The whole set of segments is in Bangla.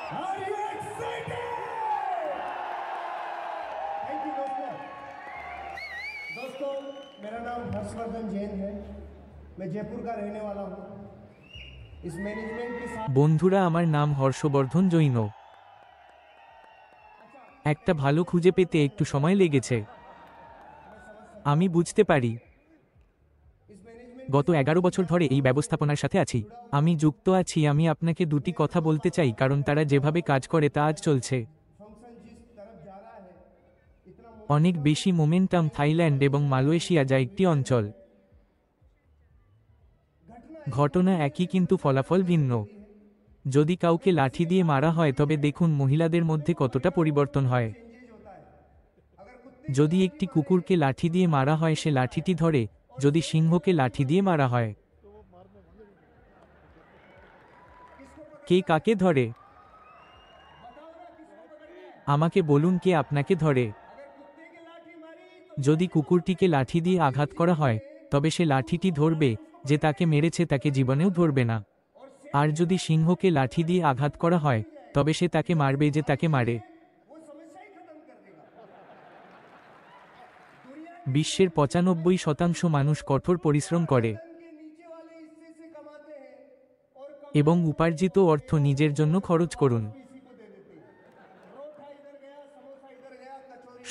Are you excited? Thank you दोस्तों मेरा नाम हर्षवर्धन जैन है। मैं जयपुर का रहने वाला हूँ। इस मैनेजमेंट के साथ বন্ধুরা, আমার নাম হর্ষবর্ধন জৈন। একটা ভালো খুঁজে পেতে একটু সময় লেগেছে। আমি বুঝতে পারি। গত 11 বছর ধরে এই ব্যবস্থাপনার সাথে আছি। আমি যুক্ত আছি। আমি আপনাকে দুটি কথা বলতে চাই, কারণ তারা যেভাবে কাজ করে তা আজ চলছে। অনেক বেশি মোমেন্টাম থাইল্যান্ড এবং মালয়েশিয়া, যা একটি অঞ্চল। ঘটনা একই কিন্তু ফলাফল ভিন্ন। যদি কাউকে লাঠি দিয়ে মারা হয় তবে দেখুন মহিলাদের মধ্যে কতটা পরিবর্তন হয়। যদি একটি কুকুরকে লাঠি দিয়ে মারা হয় সে লাঠিটি ধরে, যদি সিংহকে লাঠি দিয়ে মারা হয় কে কাকে ধরে? আমাকে বলুন, কে আপনাকে ধরে? যদি কুকুরটিকে লাঠি দিয়ে আঘাত করা হয় তবে সে লাঠিটি ধরবে, যে তাকে মেরেছে তাকে জীবনেও ধরবে না। আর যদি সিংহকে লাঠি দিয়ে আঘাত করা হয় তবে সে তাকে মারবে, যে তাকে মারে। বিশ্বের 95% মানুষ কঠোর পরিশ্রম করে এবং উপার্জিত অর্থ নিজের জন্য খরচ করুন।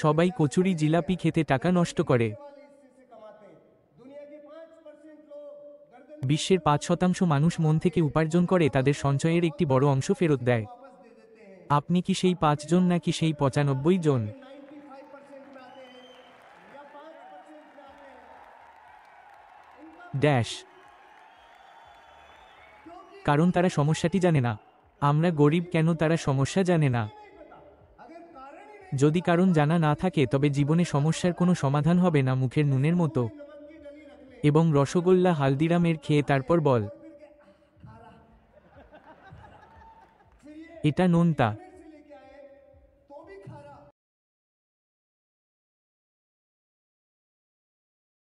সবাই কচুরি জিলাপি খেতে টাকা নষ্ট করে। বিশ্বের 5% মানুষ মন থেকে উপার্জন করে তাদের সঞ্চয়ের একটি বড় অংশ ফেরত দেয়। আপনি কি সেই 5 জন নাকি সেই 95 জন? ড্যাশ। কারণ তারা সমস্যাটি জানে না। আমরা গরিব কেন তারা সমস্যা জানে না? যদি কারণ জানা না থাকে তবে জীবনে সমস্যার কোনো সমাধান হবে না, মুখের নুনের মতো। এবং রসগোল্লা হালদিরামের খেয়ে তারপর বল এটা নোনতা।